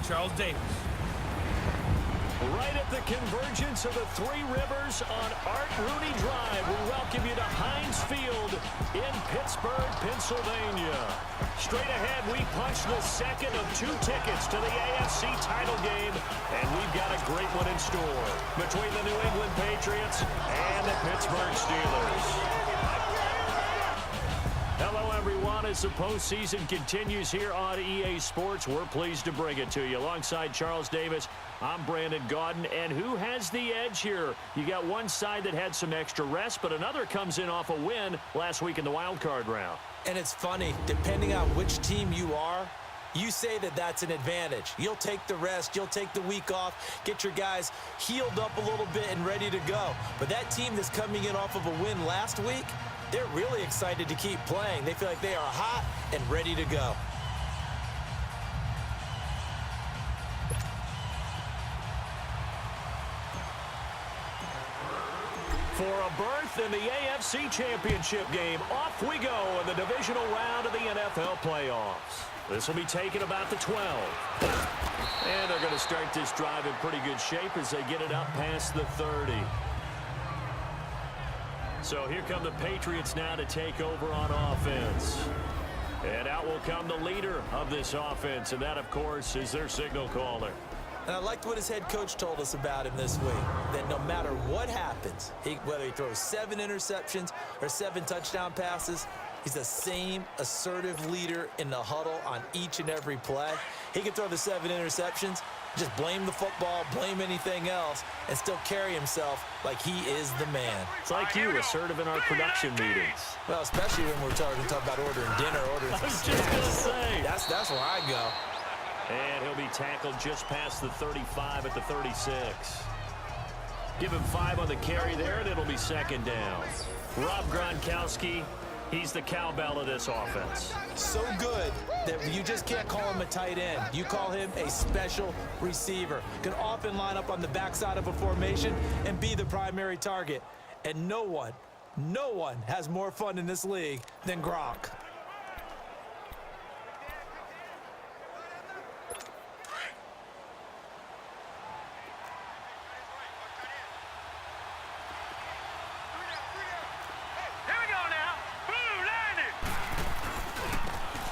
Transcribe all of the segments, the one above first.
Charles Davis. Right at the convergence of the Three Rivers on Art Rooney Drive, we welcome you to Heinz Field in Pittsburgh, Pennsylvania. Straight ahead, we punch the second of 2 tickets to the AFC title game, and we've got a great one in store between the New England Patriots and the Pittsburgh Steelers. Hello, everyone. As the postseason continues here on EA Sports, we're pleased to bring it to you. Alongside Charles Davis, I'm Brandon Gaudin. And who has the edge here? You got one side that had some extra rest, but another comes in off a win last week in the wild card round. And it's funny, depending on which team you are, you say that that's an advantage. You'll take the rest, you'll take the week off, get your guys healed up a little bit and ready to go. But that team that's coming in off of a win last week, they're really excited to keep playing. They feel like they are hot and ready to go. For a berth in the AFC Championship game, off we go in the divisional round of the NFL playoffs. This will be taken about the 12. And they're going to start this drive in pretty good shape as they get it up past the 30. So here come the Patriots now to take over on offense. And out will come the leader of this offense, and that, of course, is their signal caller. And I liked what his head coach told us about him this week, that no matter what happens, whether he throws 7 interceptions or 7 touchdown passes, he's the same assertive leader in the huddle on each and every play. He can throw the 7 interceptions, just blame the football, blame anything else, and still carry himself like he is the man. It's like you, assertive in our production meetings. Well, especially when we're talking about ordering dinner, ordering I was just going to say. That's where I go. And he'll be tackled just past the 35 at the 36. Give him 5 on the carry there, and it'll be second down. Rob Gronkowski, he's the cowbell of this offense. So good that you just can't call him a tight end. You call him a special receiver. Can often line up on the backside of a formation and be the primary target. And no one has more fun in this league than Gronk.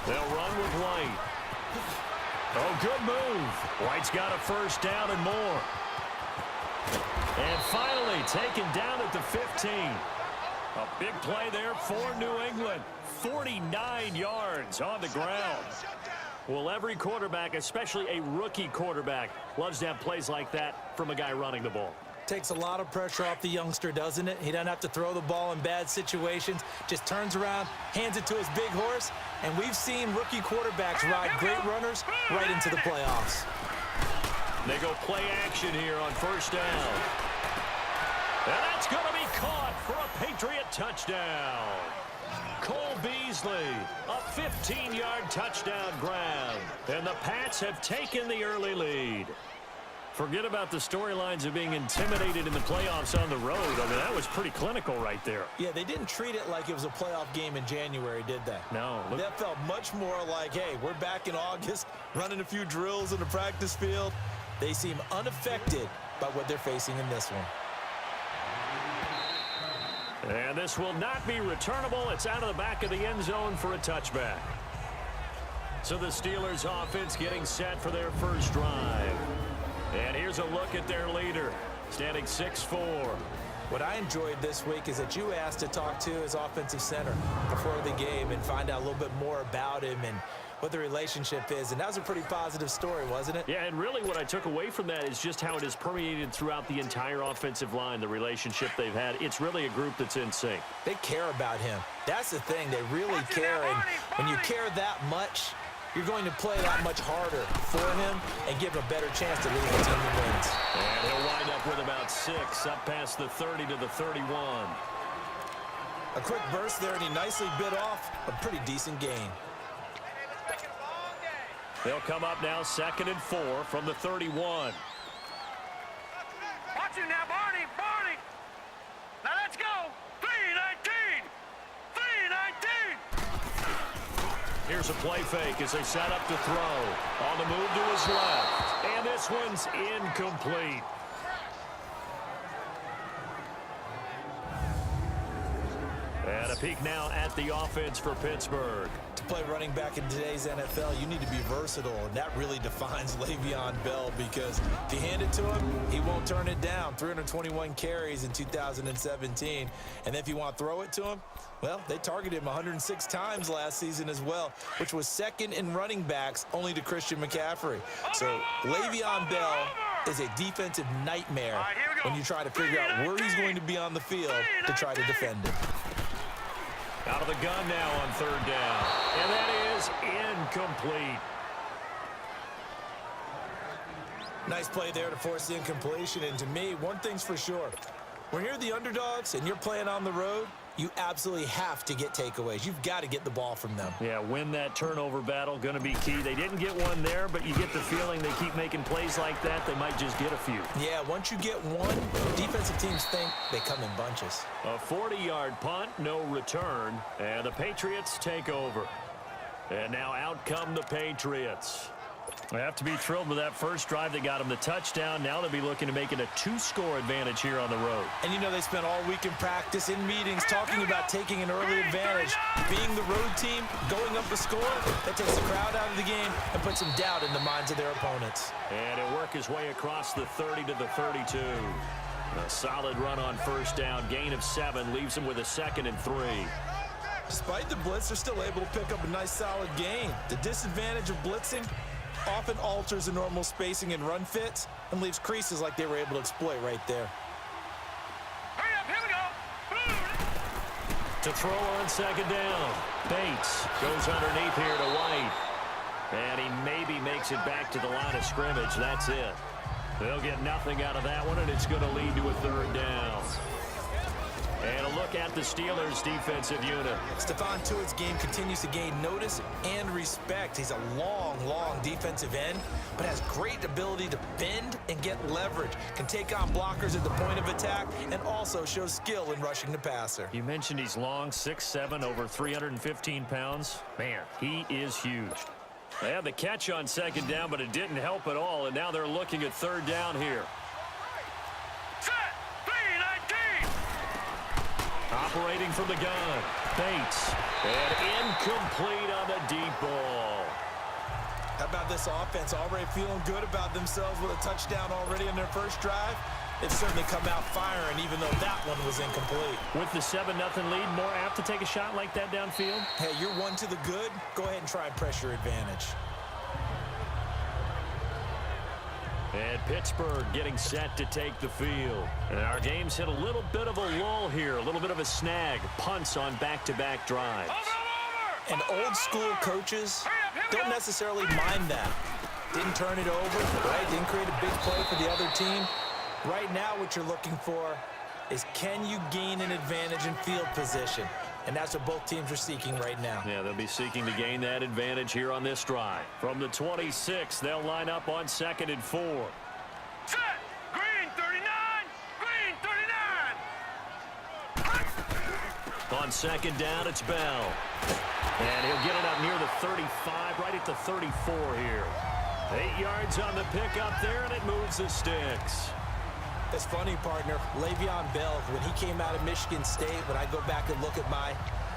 They'll run with White. Oh, good move. White's got a first down and more. And finally taken down at the 15. A big play there for New England. 49 yards on the ground. Well, every quarterback, especially a rookie quarterback, loves to have plays like that from a guy running the ball. Takes a lot of pressure off the youngster, doesn't it? He doesn't have to throw the ball in bad situations. Just turns around, hands it to his big horse, and we've seen rookie quarterbacks ride great runners right into the playoffs. They go play action here on first down. And that's going to be caught for a Patriot touchdown. Cole Beasley, a 15-yard touchdown grab. And the Pats have taken the early lead. Forget about the storylines of being intimidated in the playoffs on the road. I mean, that was pretty clinical right there. Yeah, they didn't treat it like it was a playoff game in January, did they? No. That felt much more like, hey, we're back in August, running a few drills in the practice field. They seem unaffected by what they're facing in this one. And this will not be returnable. It's out of the back of the end zone for a touchback. So the Steelers offense getting set for their first drive. And here's a look at their leader, standing 6'4". What I enjoyed this week is that you asked to talk to his offensive center before the game and find out a little bit more about him and what the relationship is. And that was a pretty positive story, wasn't it? Yeah, and really what I took away from that is just how it is permeated throughout the entire offensive line, the relationship they've had. It's really a group that's in sync. They care about him. That's the thing. They really care. And when you care that much, you're going to play that much harder for him and give him a better chance to lead the team that wins. And he'll wind up with about 6 up past the 30 to the 31. A quick burst there, and he nicely bit off a pretty decent gain. They'll come up now 2nd and 4 from the 31. Watch it now, Barney. Now let's go. 3-19. Here's a play fake as they set up to throw. On the move to his left. And this one's incomplete. And a peek now at the offense for Pittsburgh. To play running back in today's NFL, you need to be versatile, and that really defines Le'Veon Bell, because if you hand it to him, he won't turn it down. 321 carries in 2017. And if you want to throw it to him, well, they targeted him 106 times last season as well, which was second in running backs only to Christian McCaffrey. So Le'Veon Bell is a defensive nightmare when you try to figure out where he's going to be on the field to try to defend it. Out of the gun now on third down. And that is incomplete. Nice play there to force the incompletion. And to me, one thing's for sure. When you're the underdogs and you're playing on the road, you absolutely have to get takeaways. You've got to get the ball from them. Yeah, win that turnover battle, going to be key. They didn't get one there, but you get the feeling they keep making plays like that, they might just get a few. Yeah, once you get one, defensive teams think they come in bunches. A 40-yard punt, no return, and the Patriots take over. And now out come the Patriots. They have to be thrilled with that first drive that got them the touchdown. Now they'll be looking to make it a 2-score advantage here on the road. And you know they spent all week in practice, in meetings, talking about taking an early advantage. Being the road team, going up the score, that takes the crowd out of the game and puts some doubt in the minds of their opponents. And it'll work his way across the 30 to the 32. A solid run on first down. Gain of 7 leaves him with a 2nd and 3. Despite the blitz, they're still able to pick up a nice solid gain. The disadvantage of blitzing often alters the normal spacing and run fits and leaves creases like they were able to exploit right there. Hurry up, here we go. To throw on second down. Bates goes underneath here to White. And he maybe makes it back to the line of scrimmage. That's it. They'll get nothing out of that one, and it's going to lead to a third down. And a look at the Steelers' defensive unit. Stephon Tuitt's game continues to gain notice and respect. He's a long defensive end, but has great ability to bend and get leverage. Can take on blockers at the point of attack and also shows skill in rushing the passer. You mentioned he's long, 6'7", over 315 pounds. Man, he is huge. They had the catch on second down, but it didn't help at all, and now they're looking at third down here. Operating from the gun, Bates, and incomplete on the deep ball. How about this offense? Already feeling good about themselves with a touchdown already in their first drive. They've certainly come out firing, even though that one was incomplete. With the 7-0 lead, more apt to take a shot like that downfield? Hey, you're one to the good. Go ahead and try and press your advantage. And Pittsburgh getting set to take the field. And our game's hit a little bit of a lull here, a little bit of a snag. Punts on back-to-back drives. And old school coaches don't necessarily mind that. Didn't turn it over, right? Didn't create a big play for the other team. Right now what you're looking for is, can you gain an advantage in field position? And that's what both teams are seeking right now. Yeah, they'll be seeking to gain that advantage here on this drive. From the 26, they'll line up on 2nd and 4. Set. Green 39. Green 39. On second down, it's Bell. And he'll get it up near the 35, right at the 34 here. 8 yards on the pickup there, and it moves the sticks. It's funny, partner. Le'Veon Bell, when he came out of Michigan State, when I go back and look at my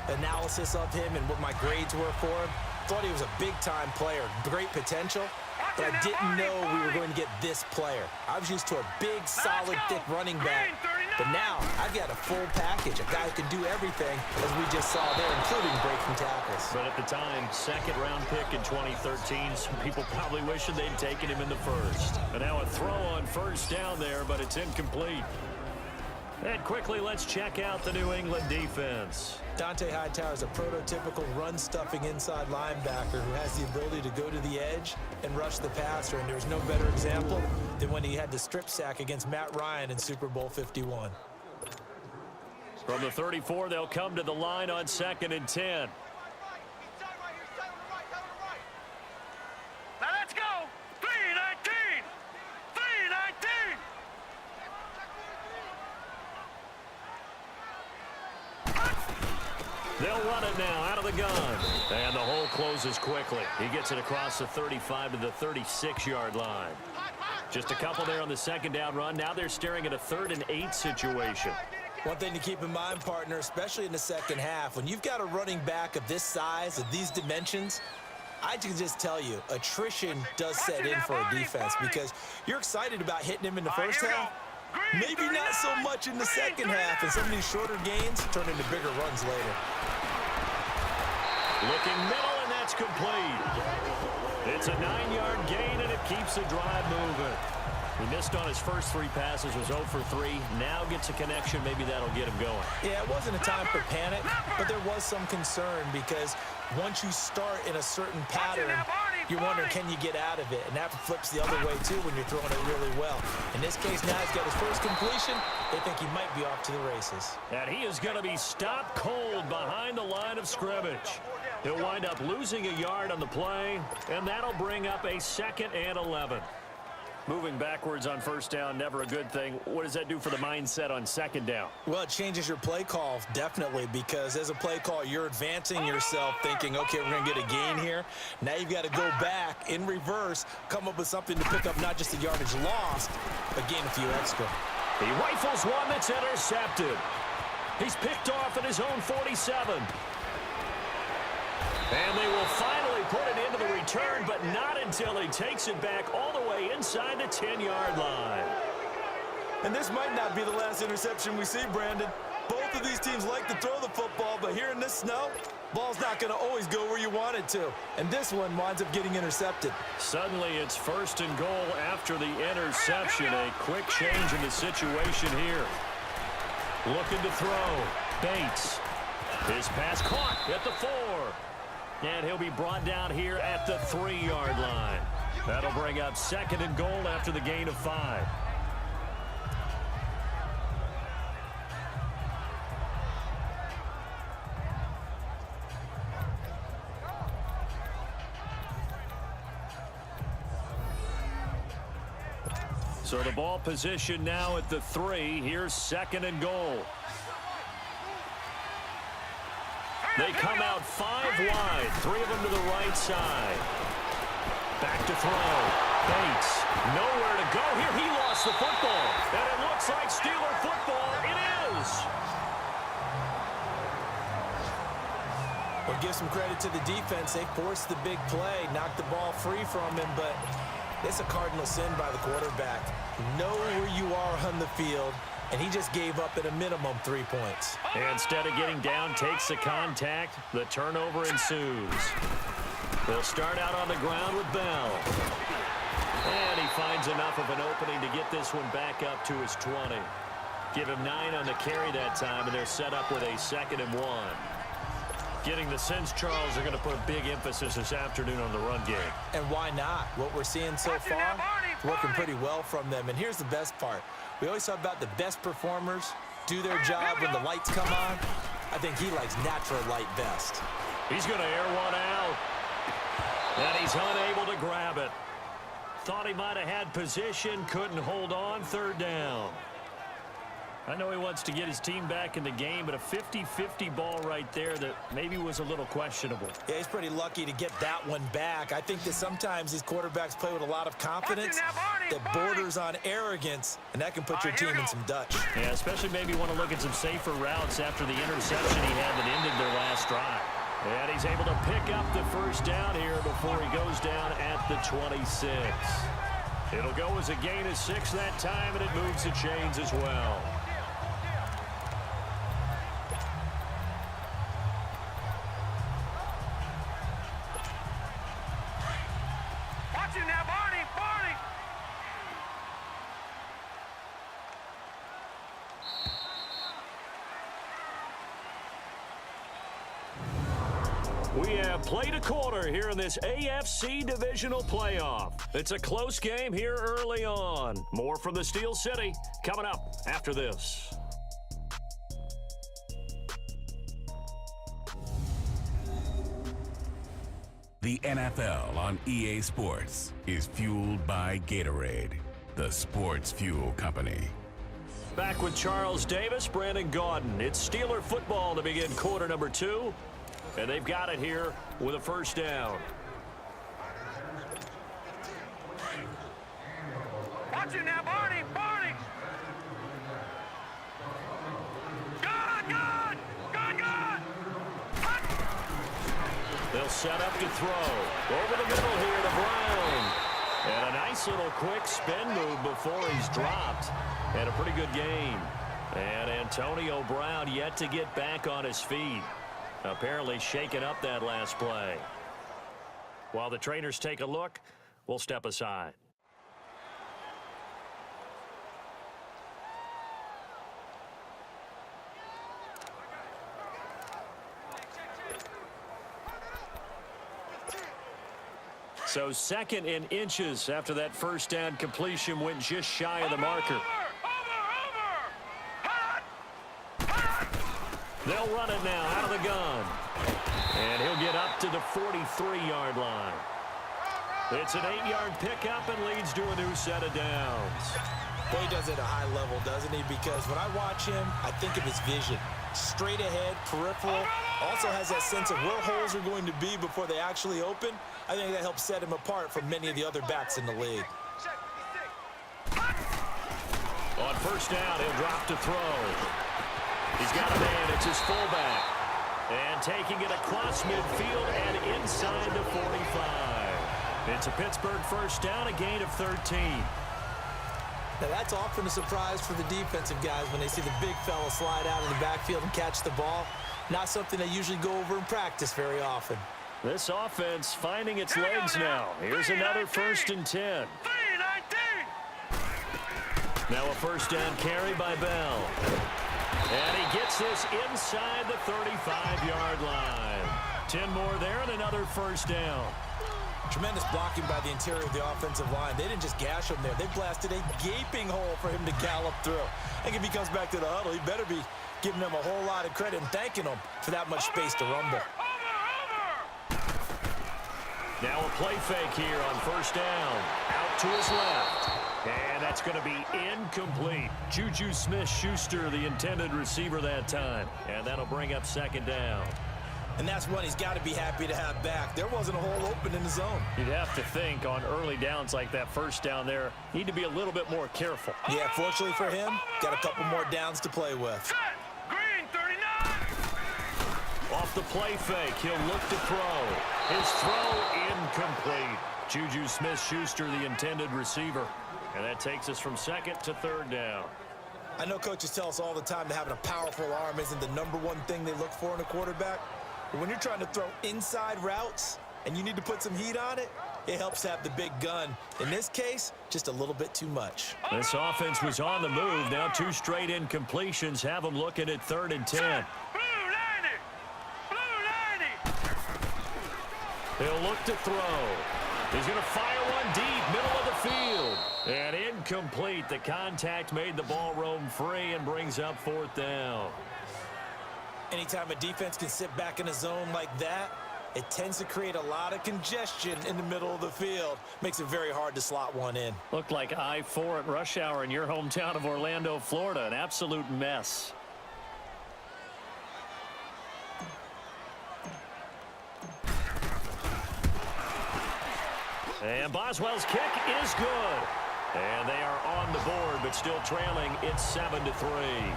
analysis of him and what my grades were for him, thought he was a big-time player, great potential, but I didn't know we were going to get this player. I was used to a big, solid, thick running back, but now I've got a full package, a guy who can do everything, as we just saw there, including breaking tackles. But at the time, 2nd-round pick in 2013, some people probably wishing they'd taken him in the first. And now a throw on first down there, but it's incomplete. And quickly, let's check out the New England defense. Dante Hightower is a prototypical run-stuffing inside linebacker who has the ability to go to the edge and rush the passer, and there's no better example than when he had the strip sack against Matt Ryan in Super Bowl 51. From the 34, they'll come to the line on 2nd and 10. Now let's go. 319. 319. They'll run it now out of the gun. And the hole closes quickly. He gets it across the 35 to the 36-yard line. Just a couple there on the second down run. Now they're staring at a 3rd and 8 situation. One thing to keep in mind, partner, especially in the second half, when you've got a running back of this size, of these dimensions, I can just tell you, attrition does set in for a defense because you're excited about hitting him in the first half. Maybe not so much in the second half, and some of these shorter gains turn into bigger runs later. Looking middle, and that's complete. It's a 9-yard gain, and it keeps the drive moving. He missed on his first 3 passes, was 0 for 3. Now gets a connection. Maybe that'll get him going. Yeah, it wasn't a time for panic, but there was some concern because once you start in a certain pattern, you're wondering, can you get out of it? And that flips the other way, too, when you're throwing it really well. In this case, now he's got his first completion. They think he might be off to the races. And he is going to be stopped cold behind the line of scrimmage. He'll wind up losing a yard on the play, and that'll bring up a 2nd and 11. Moving backwards on first down, never a good thing. What does that do for the mindset on second down? Well, it changes your play call, definitely, because as a play call, you're advancing yourself thinking, okay, we're going to get a gain here. Now you've got to go back in reverse, come up with something to pick up not just the yardage lost, but gain a few extra. He rifles one that's intercepted. He's picked off at his own 47. And they will finally put it into the return, but not until he takes it back all the way inside the 10-yard line. And this might not be the last interception we see, Brandon. Both of these teams like to throw the football, but here in this snow, ball's not going to always go where you want it to. And this one winds up getting intercepted. Suddenly it's 1st and goal after the interception. A quick change in the situation here. Looking to throw. Bates. His pass caught at the 4. And he'll be brought down here at the 3-yard line. That'll bring up 2nd and goal after the gain of 5. So the ball position now at the 3. Here's 2nd and goal. They come out 5 wide, 3 of them to the right side. Back to throw. Bates, nowhere to go here. He lost the football, and it looks like Steeler football. It is. Well, give some credit to the defense. They forced the big play, knocked the ball free from him, but it's a cardinal sin by the quarterback. Know where you are on the field, and he just gave up at a minimum 3 points. And instead of getting down, takes the contact. The turnover ensues. They'll start out on the ground with Bell. And he finds enough of an opening to get this one back up to his 20. Give him 9 on the carry that time, and they're set up with a 2nd and 1. Getting the sense, Charles, are going to put a big emphasis this afternoon on the run game. And why not? What we're seeing so far, working pretty well from them. And here's the best part. We always talk about the best performers do their job when the lights come on. I think he likes natural light best. He's going to air one out. And he's unable to grab it. Thought he might have had position, couldn't hold on, 3rd down. I know he wants to get his team back in the game, but a 50-50 ball right there that maybe was a little questionable. Yeah, he's pretty lucky to get that one back. I think that sometimes these quarterbacks play with a lot of confidence that borders on arrogance, and that can put your team in some Dutch. Yeah, especially maybe want to look at some safer routes after the interception he had that ended their last drive. And he's able to pick up the 1st down here before he goes down at the 26. It'll go as a gain of 6 that time, and it moves the chains as well. Watch him now, Barney! Barney! We have played a quarter here in this AFC Divisional Playoff. It's a close game here early on. More from the Steel City coming up after this. The NFL on EA Sports is fueled by Gatorade, the sports fuel company. Back with Charles Davis, Brandon Gaudin. It's Steeler football to begin quarter number 2. And they've got it here with a first down. Watch it now, Barney! Barney! Good! Good! Good! They'll set up to throw. Over the middle here to Brown. And a nice little quick spin move before he's dropped. And a pretty good game. And Antonio Brown yet to get back on his feet. Apparently shaking up that last play. While the trainers take a look, we'll step aside. So 2nd and inches after that first down completion went just shy of the marker. They'll run it now out of the gun. And he'll get up to the 43-yard line. It's an 8-yard pickup and leads to a new set of downs. Well, he does it at a high level, doesn't he? Because when I watch him, I think of his vision. Straight ahead, peripheral. Also has that sense of where holes are going to be before they actually open. I think that helps set him apart from many of the other backs in the league. On first down, he'll drop to throw. He's got a man. It's his fullback. And taking it across midfield and inside the 45. It's a Pittsburgh first down, a gain of 13. Now, that's often a surprise for the defensive guys when they see the big fella slide out of the backfield and catch the ball. Not something they usually go over in practice very often. This offense finding its legs now. Here's another 1st and 10. Now a first down carry by Bell. And he gets this inside the 35-yard line. 10 more there and another first down. Tremendous blocking by the interior of the offensive line. They didn't just gash him there. They blasted a gaping hole for him to gallop through. I think if he comes back to the huddle, he better be giving them a whole lot of credit and thanking them for that much space to rumble. Now a play fake here on first down. Out to his left. And that's going to be incomplete. Juju Smith-Schuster, the intended receiver that time. And that'll bring up 2nd down. And that's one he's got to be happy to have back. There wasn't a hole open in the zone. You'd have to think on early downs like that first down there, need to be a little bit more careful. Yeah, fortunately for him, got a couple more downs to play with. Green 39. Off the play fake, he'll look to throw. His throw incomplete. Juju Smith-Schuster, the intended receiver. And that takes us from 2nd to 3rd down. I know coaches tell us all the time that having a powerful arm isn't the #1 thing they look for in a quarterback. But when you're trying to throw inside routes and you need to put some heat on it, it helps to have the big gun. In this case, just a little bit too much. This offense was on the move. Now 2 straight incompletions have them looking at 3rd and 10. Blue 90. Blue 90. He'll look to throw. He's going to fire one deep, middle of the field. And incomplete. The contact made the ball roam free and brings up 4th down. Anytime a defense can sit back in a zone like that, it tends to create a lot of congestion in the middle of the field. Makes it very hard to slot one in. Looked like I-4 at rush hour in your hometown of Orlando, Florida. An absolute mess. And Boswell's kick is good. And they are on the board, but still trailing. It's 7-3.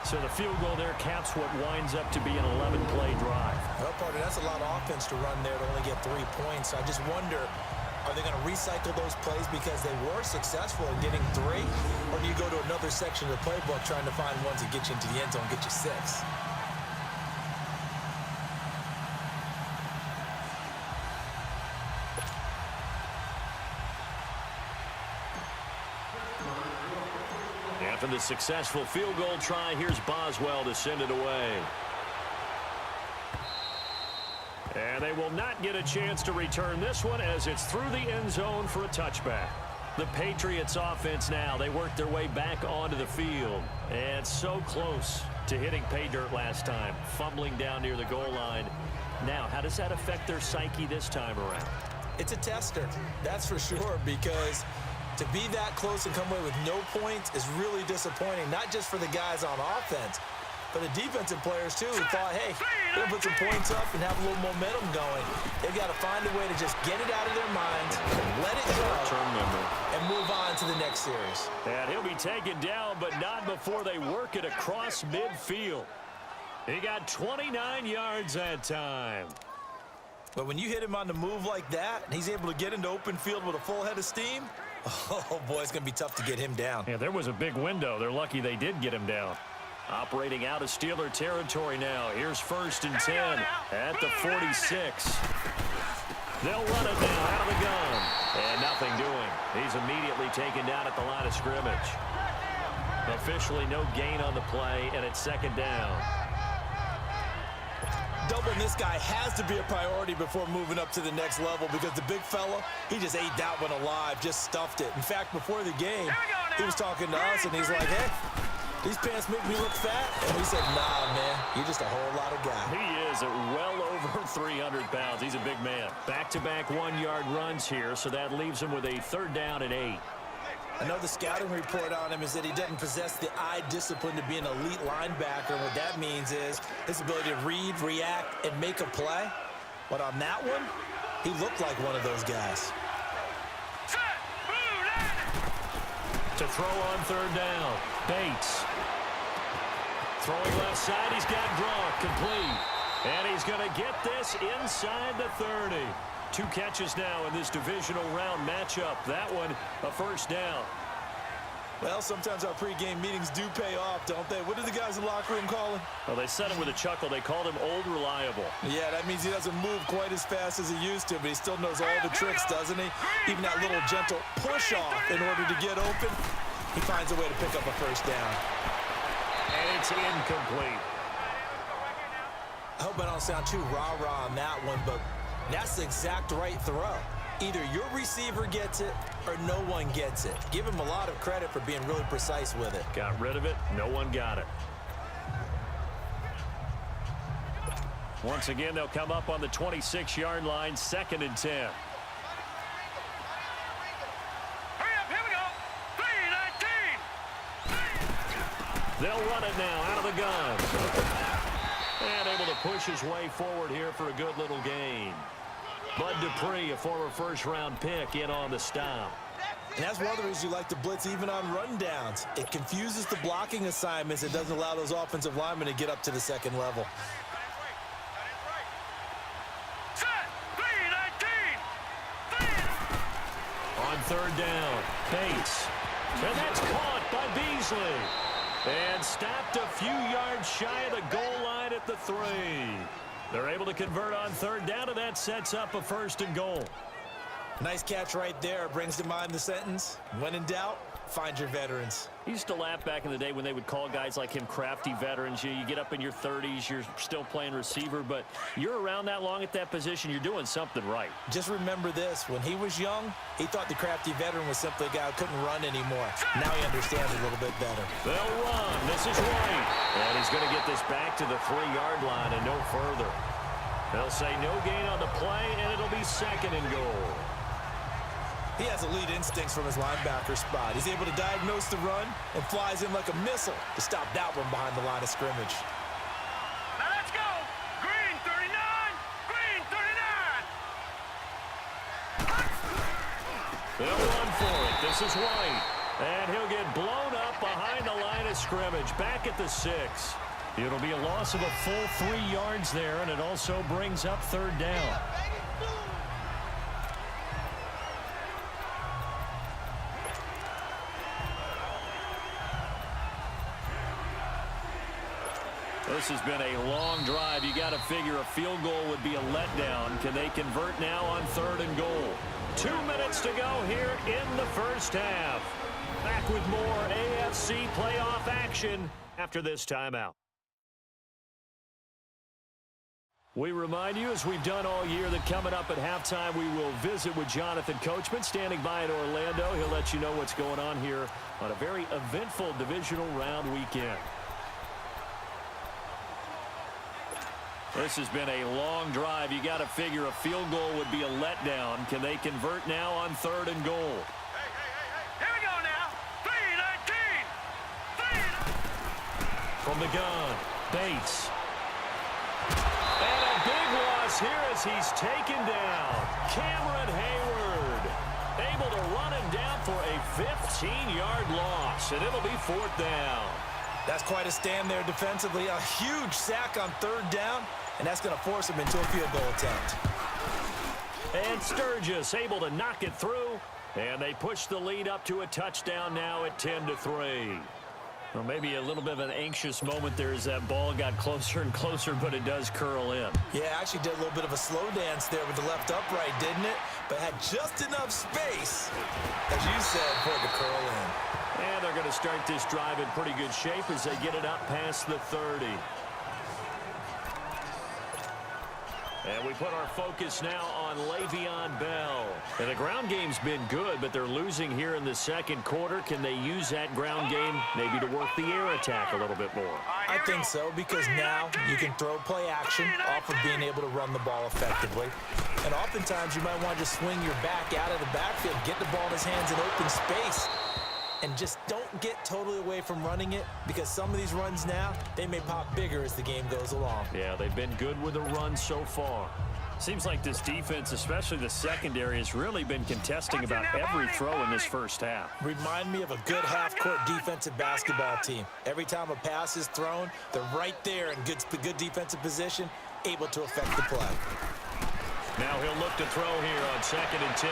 So the field goal there caps what winds up to be an 11-play drive. Well, partner, that's a lot of offense to run there to only get 3 points. I just wonder, are they going to recycle those plays because they were successful in getting 3? Or do you go to another section of the playbook trying to find ones that get you into the end zone, get you 6? After the successful field goal try, here's Boswell to send it away. And they will not get a chance to return this one as it's through the end zone for a touchback. The Patriots offense now, they worked their way back onto the field. And so close to hitting pay dirt last time, fumbling down near the goal line. Now, how does that affect their psyche this time around? It's a tester, that's for sure, because To be that close and come away with no points is really disappointing, not just for the guys on offense, but the defensive players, too, who thought, hey, we're going to put some points up and have a little momentum going. They've got to find a way to just get it out of their minds, let it go, and move on to the next series. And he'll be taken down, but not before they work it across midfield. He got 29 yards that time. But when you hit him on the move like that, and he's able to get into open field with a full head of steam, oh, boy, it's going to be tough to get him down. Yeah, there was a big window. They're lucky they did get him down. Operating out of Steeler territory now. Here's 1st and 10 at the 46. They'll run it now out of the gun. And nothing doing. He's immediately taken down at the line of scrimmage. Officially no gain on the play, and it's 2nd down. Doubling this guy has to be a priority before moving up to the next level because the big fella, he just ate that one alive, just stuffed it. In fact, before the game, he was talking to us, and he's like, hey, these pants make me look fat. And we said, nah, man, you're just a whole lot of guy. He is at well over 300 pounds. He's a big man. Back-to-back 1-yard runs here, so that leaves him with a 3rd down and 8. I know the scouting report on him is that he doesn't possess the eye discipline to be an elite linebacker. And what that means is his ability to read, react, and make a play. But on that one, he looked like one of those guys. To throw on 3rd down, Bates. Throwing left side, he's got Gronk complete. And he's going to get this inside the 30. 2 catches now in this divisional round matchup. That one, a 1st down. Well, sometimes our pregame meetings do pay off, don't they? What do the guys in the locker room call him? Well, they said it with a chuckle. They called him Old Reliable. Yeah, that means he doesn't move quite as fast as he used to, but he still knows all the tricks, doesn't he? Even that little gentle push-off in order to get open, he finds a way to pick up a 1st down. And it's incomplete. I hope I don't sound too rah-rah on that one, but that's the exact right throw. Either your receiver gets it or no one gets it. Give him a lot of credit for being really precise with it. Got rid of it. No one got it. Once again, they'll come up on the 26-yard line, 2nd and 10. Hurry up, here we go. 3-19. They'll run it now out of the gun. And able to push his way forward here for a good little gain. Bud Dupree, a former 1st-round pick, in on the stop. And that's one of the reasons you like to blitz even on rundowns. It confuses the blocking assignments. It doesn't allow those offensive linemen to get up to the 2nd level. Set. 3-19. On 3rd down, Bates. And that's caught by Beasley. And stopped a few yards shy of the goal line at the 3. They're able to convert on 3rd down, and that sets up a 1st and goal. Nice catch right there. Brings to mind the sentence, when in doubt, find your veterans. I used to laugh back in the day when they would call guys like him crafty veterans. You get up in your 30s, you're still playing receiver, but you're around that long at that position, you're doing something right. Just remember this. When he was young, he thought the crafty veteran was simply a guy who couldn't run anymore. Now he understands a little bit better. They'll run. This is White. And he's going to get this back to the 3-yard line and no further. They'll say no gain on the play, and it'll be 2nd and goal. He has elite instincts from his linebacker spot. He's able to diagnose the run and flies in like a missile to stop that one behind the line of scrimmage. Now let's go. Green 39. Green 39. They'll run for it. This is White. And he'll get blown up behind the line of scrimmage. Back at the 6. It'll be a loss of a full 3 yards there, and it also brings up 3rd down. This has been a long drive. You got to figure a field goal would be a letdown. Can they convert now on 3rd and goal? 2 minutes to go here in the 1st half. Back with more AFC playoff action after this timeout. We remind you, as we've done all year, that coming up at halftime, we will visit with Jonathan Coachman, standing by in Orlando. He'll let you know what's going on here on a very eventful divisional round weekend. This has been a long drive. You got to figure a field goal would be a letdown. Can they convert now on 3rd and goal? From the gun, Bates. And a big loss here as he's taken down. Cameron Hayward able to run him down for a 15-yard loss, and it'll be 4th down. That's quite a stand there defensively. A huge sack on 3rd down, and that's going to force him into a field goal attempt. And Sturgis able to knock it through, and they push the lead up to a touchdown now at 10-3. Well, maybe a little bit of an anxious moment there as that ball got closer and closer, but it does curl in. Yeah, actually did a little bit of a slow dance there with the left upright, didn't it? But had just enough space, as you said, for it to curl in. And they're going to start this drive in pretty good shape as they get it up past the 30. And we put our focus now on Le'Veon Bell. And the ground game's been good, but they're losing here in the 2nd quarter. Can they use that ground game maybe to work the air attack a little bit more? I think so, because now you can throw play action off of being able to run the ball effectively. And oftentimes you might want to just swing your back out of the backfield, get the ball in his hands in open space, and just don't get totally away from running it, because some of these runs now, they may pop bigger as the game goes along. Yeah, they've been good with the run so far. Seems like this defense, especially the secondary, has really been contesting about every throw in this first half. Remind me of a good half-court defensive basketball team. Every time a pass is thrown, they're right there in good defensive position, able to affect the play. Now he'll look to throw here on 2nd and 10.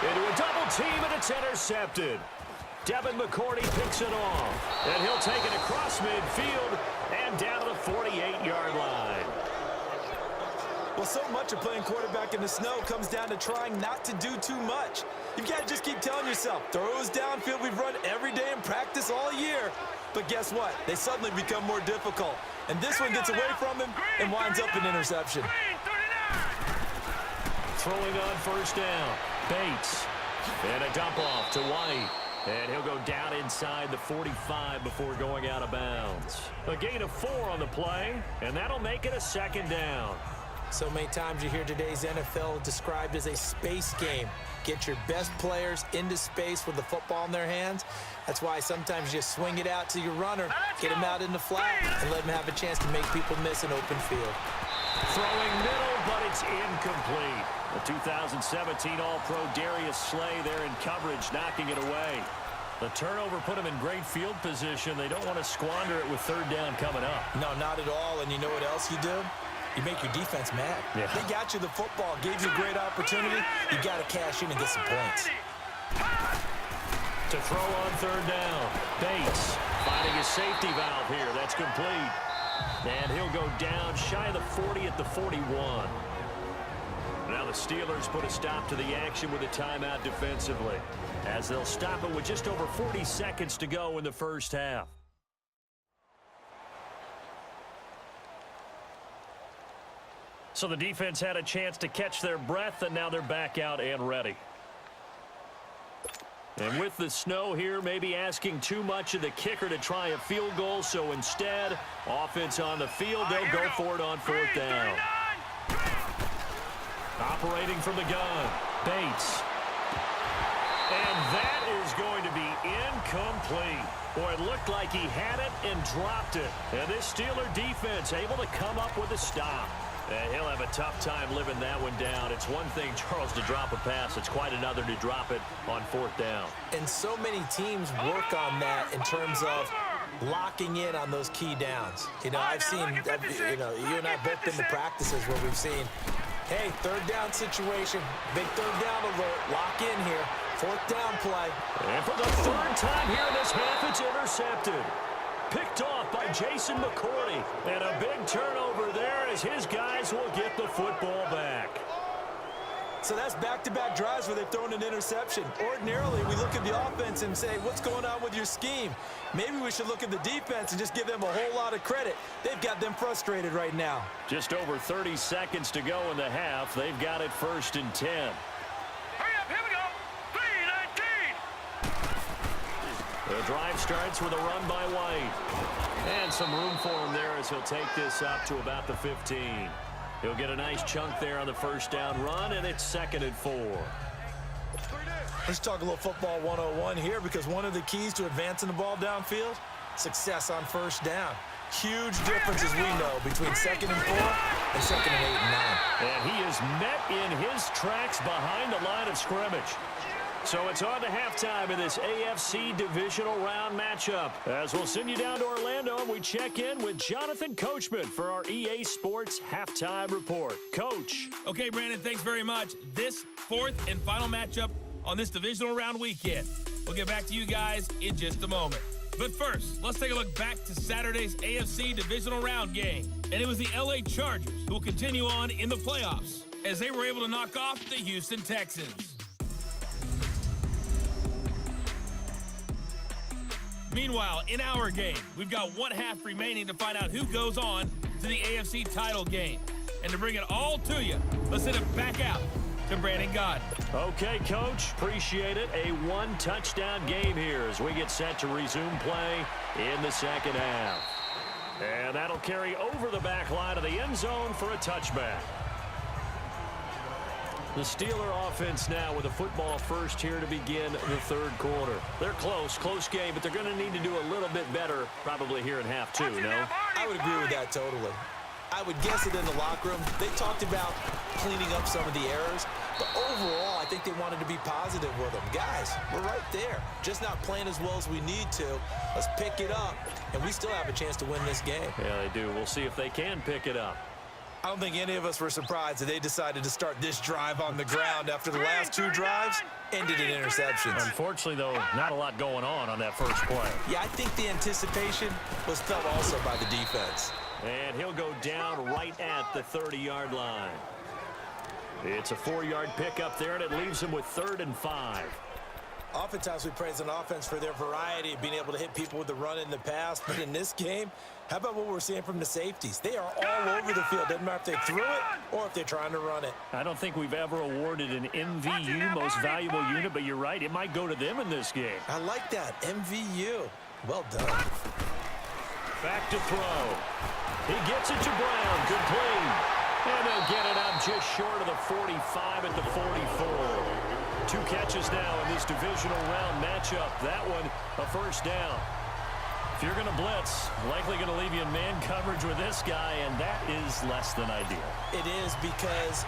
Into a double team, and it's intercepted. Devin McCourty picks it off, and he'll take it across midfield and down to the 48-yard line. Well, so much of playing quarterback in the snow comes down to trying not to do too much. You've got to just keep telling yourself, throws downfield we've run every day in practice all year. But guess what? They suddenly become more difficult. And this one gets away from him and winds up an interception. Throwing on 1st down, Bates. And a dump off to White. And he'll go down inside the 45 before going out of bounds. A gain of 4 on the play, and that'll make it a 2nd down. So many times you hear today's NFL described as a space game. Get your best players into space with the football in their hands. That's why sometimes you swing it out to your runner, get him out in the flat, and let him have a chance to make people miss an open field. Throwing middle, but it's incomplete. The 2017 All-Pro Darius Slay there in coverage, knocking it away. The turnover put him in great field position. They don't want to squander it with 3rd down coming up. No, not at all. And you know what else you do? You make your defense mad. Yeah. They got you the football, gave you a great opportunity. You got to cash in and get some points. To throw on 3rd down, Bates finding his safety valve here. That's complete. And he'll go down shy of the 40 at the 41. Now the Steelers put a stop to the action with a timeout defensively, as they'll stop it with just over 40 seconds to go in the first half. So the defense had a chance to catch their breath, and now they're back out and ready. And with the snow here, maybe asking too much of the kicker to try a field goal, so instead, offense on the field, they'll go for it on 4th down. Operating from the gun, Bates. And that is going to be incomplete. Boy, it looked like he had it and dropped it. And this Steeler defense able to come up with a stop. And he'll have a tough time living that one down. It's one thing, Charles, to drop a pass. It's quite another to drop it on 4th down. And so many teams work on that in terms of locking in on those key downs. You know, I've seen, you and I both been to practices where we've seen, hey, 3rd down situation, big 3rd down alert, lock in here, 4th down play. And for the 3rd time here in this half, it's intercepted. Picked off by Jason McCourty. And a big turnover there as his guys will get the football back. So that's back-to-back drives where they've thrown an interception. Ordinarily, we look at the offense and say, what's going on with your scheme? Maybe we should look at the defense and just give them a whole lot of credit. They've got them frustrated right now. Just over 30 seconds to go in the half. They've got it 1st and 10. Hurry up, here we go. 3-19. The drive starts with a run by White. And some room for him there as he'll take this up to about the 15. He'll get a nice chunk there on the 1st down run, and it's 2nd and 4. Let's talk a little football 101 here, because one of the keys to advancing the ball downfield, success on 1st down. Huge difference, as we know, between 2nd and 4 and 2nd and 8 and 9. And he is met in his tracks behind the line of scrimmage. So it's on to halftime in this AFC Divisional Round matchup. As we'll send you down to Orlando, and we check in with Jonathan Coachman for our EA Sports Halftime Report. Coach. Okay, Brandon, thanks very much. This 4th and final matchup on this Divisional Round weekend. We'll get back to you guys in just a moment. But first, let's take a look back to Saturday's AFC Divisional Round game. And it was the LA Chargers who will continue on in the playoffs as they were able to knock off the Houston Texans. Meanwhile, in our game, we've got 1 half remaining to find out who goes on to the AFC title game. And to bring it all to you, let's send it back out to Brandon Gaudin. Okay, Coach. Appreciate it. A 1-touchdown game here as we get set to resume play in the second half. And that'll carry over the back line of the end zone for a touchback. The Steeler offense now with a football first here to begin the third quarter. They're close game, but they're going to need to do a little bit better probably here in half two, no? I would agree with that totally. I would guess it in the locker room. They talked about cleaning up some of the errors, but overall, I think they wanted to be positive with them. Guys, we're right there. Just not playing as well as we need to. Let's pick it up, and we still have a chance to win this game. Yeah, they do. We'll see if they can pick it up. I don't think any of us were surprised that they decided to start this drive on the ground after the last 2 drives ended in interceptions. Unfortunately, though, not a lot going on that first play. Yeah, I think the anticipation was felt also by the defense. And he'll go down right at the 30-yard line. It's a 4-yard pickup there, and it leaves him with 3rd and 5. Oftentimes we praise an offense for their variety of being able to hit people with the run in the pass, but in this game, how about what we're seeing from the safeties? They are all over the field. Doesn't matter if they threw it or if they're trying to run it. I don't think we've ever awarded an MVU, most valuable unit, but you're right, it might go to them in this game. I like that, MVU. Well done. Back to throw. He gets it to Brown, complete. And they'll get it up just short of the 45 at the 44. 2 catches now in this divisional round matchup. That one, a first down. If you're going to blitz, likely going to leave you in man coverage with this guy, and that is less than ideal. It is, because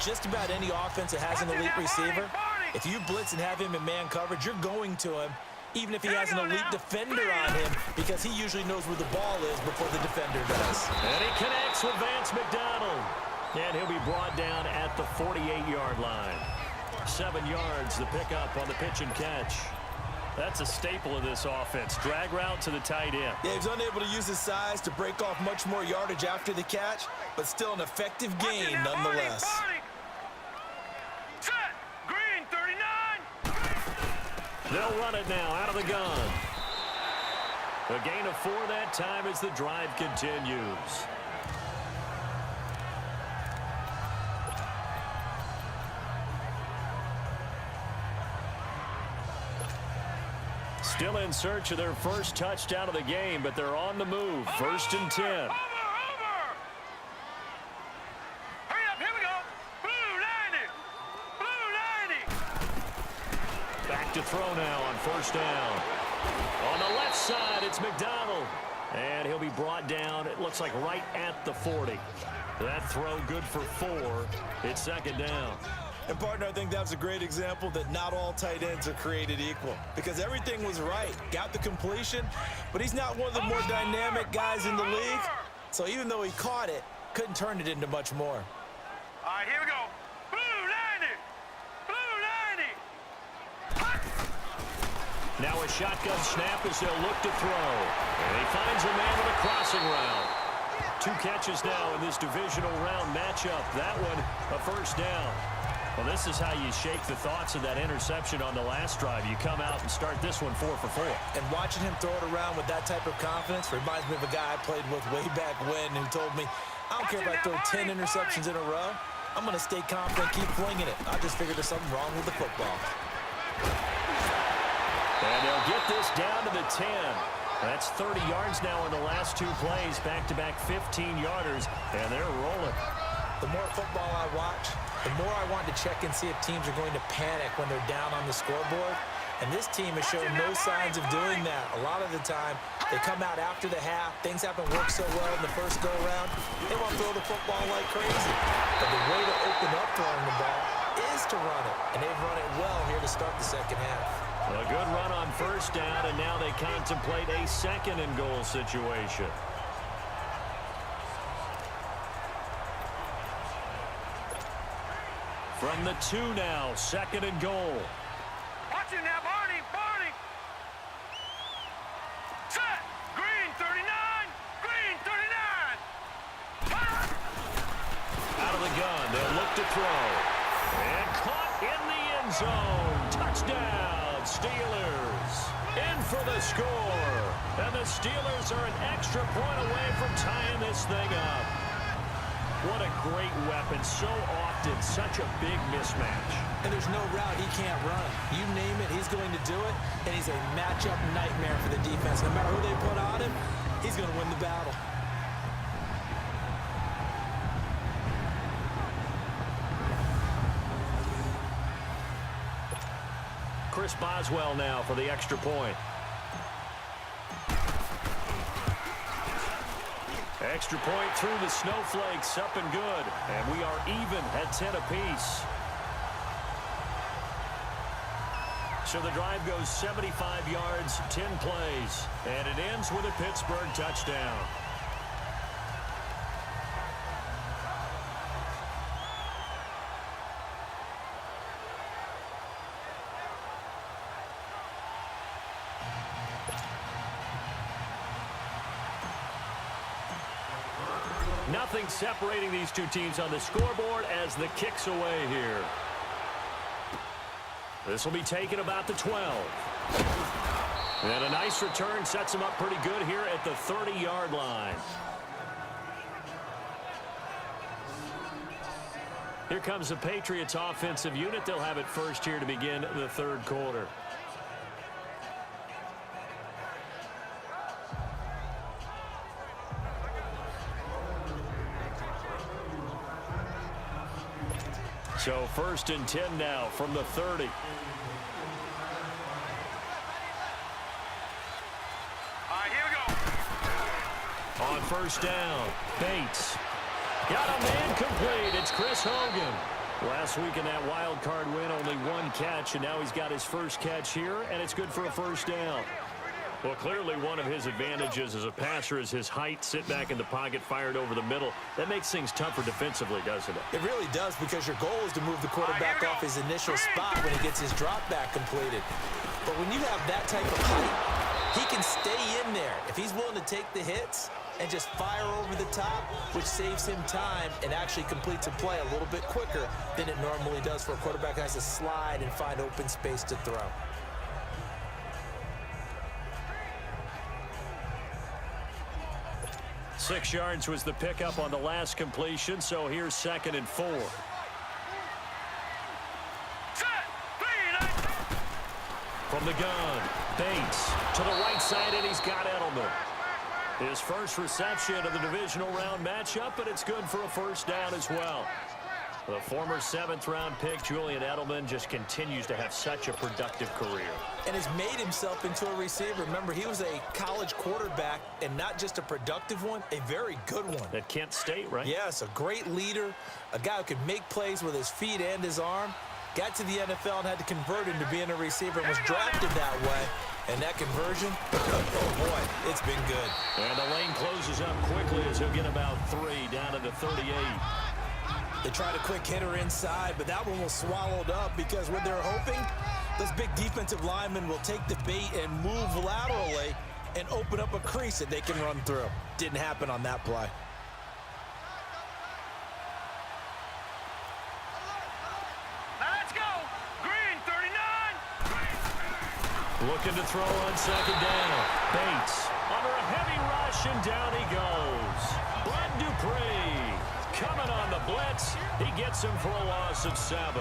just about any offense that has an elite receiver, if you blitz and have him in man coverage, you're going to him, even if he has an elite defender on him, because he usually knows where the ball is before the defender does. And he connects with Vance McDonald. And he'll be brought down at the 48-yard line. 7 yards, the pickup on the pitch and catch. That's a staple of this offense. Drag route to the tight end. Yeah, he's unable to use his size to break off much more yardage after the catch, but still an effective gain nonetheless. Set. Green, 39. They'll run it now out of the gun. A gain of 4 that time as the drive continues. Still in search of their first touchdown of the game, but they're on the move. 1st and 10. Over. Hurry up, here we go. Blue 90. Back to throw now on 1st down. On the left side, it's McDonald. And he'll be brought down, it looks like right at the 40. That throw good for 4. It's 2nd down. And, partner, I think that was a great example that not all tight ends are created equal, because everything was right. Got the completion, but he's not one of the more dynamic guys in the league. So even though he caught it, couldn't turn it into much more. All right, here we go. Blue 90. Now a shotgun snap as they'll look to throw. And he finds a man with a crossing route. 2 catches now in this divisional round matchup. That one, a first down. Well, this is how you shake the thoughts of that interception on the last drive. You come out and start this one 4 for 4. And watching him throw it around with that type of confidence reminds me of a guy I played with way back when who told me, I don't care if I throw 10 interceptions in a row. I'm going to stay confident, keep flinging it. I just figured there's something wrong with the football. And they'll get this down to the 10. That's 30 yards now in the last 2 plays. Back-to-back 15-yarders, and they're rolling. The more football I watch, the more I want to check and see if teams are going to panic when they're down on the scoreboard. And this team has shown no signs of doing that. A lot of the time, They come out after the half. Things haven't worked so well in the first go-around. They want to throw the football like crazy. But the way to open up throwing the ball is to run it. And they've run it well here to start the second half. A good run on first down, and now they contemplate a second-and-goal situation. From the 2 now, second and goal. Watch it now, Barney. Set. Green 39. Green 39. Out of the gun, they'll look to throw. And caught in the end zone. Touchdown, Steelers. In for the score. And the Steelers are an extra point away from tying this thing up. What a great weapon. So often, such a big mismatch. And there's no route he can't run. You name it, he's going to do it. And he's a matchup nightmare for the defense. No matter who they put on him, he's going to win the battle. Chris Boswell now for the extra point. Extra point through the snowflakes, up and good. And we are even at 10 apiece. So the drive goes 75 yards, 10 plays. And it ends with a Pittsburgh touchdown. Nothing separating these two teams on the scoreboard as the kick's away here. This will be taken about the 12. And a nice return sets them up pretty good here at the 30-yard line. Here comes the Patriots offensive unit. They'll have it first here to begin the third quarter. So first and 10 now from the 30. All right, here we go. On first down, Bates. Got a man complete. It's Chris Hogan. Last week in that wild card win, only one catch, and now he's got his first catch here, and it's good for a first down. Well, clearly one of his advantages as a passer is his height, sit back in the pocket, fired over the middle. That makes things tougher defensively, doesn't it? It really does, because your goal is to move the quarterback off his initial spot when he gets his drop back completed. But when you have that type of height, he can stay in there. If he's willing to take the hits and just fire over the top, which saves him time and actually completes a play a little bit quicker than it normally does for a quarterback who has to slide and find open space to throw. Six yards was the pickup on the last completion, so here's second and 4. From the gun, Bates to the right side, and he's got Edelman. His first reception of the divisional round matchup, but it's good for a first down as well. The former 7th-round pick, Julian Edelman, just continues to have such a productive career. And has made himself into a receiver. Remember, he was a college quarterback, and not just a productive one, a very good one. At Kent State, right? Yes, a great leader, a guy who could make plays with his feet and his arm. Got to the NFL and had to convert into being a receiver and was drafted that way. And that conversion, oh boy, it's been good. And the lane closes up quickly as he'll get about 3 down to the 38. They tried a quick hitter inside, but that one was swallowed up because what they're hoping, those big defensive linemen will take the bait and move laterally and open up a crease that they can run through. Didn't happen on that play. Now let's go. Green 39. Looking to throw on second down. Bates under a heavy rush, and down he goes. Bud Dupree coming on the blitz. He gets him for a loss of 7.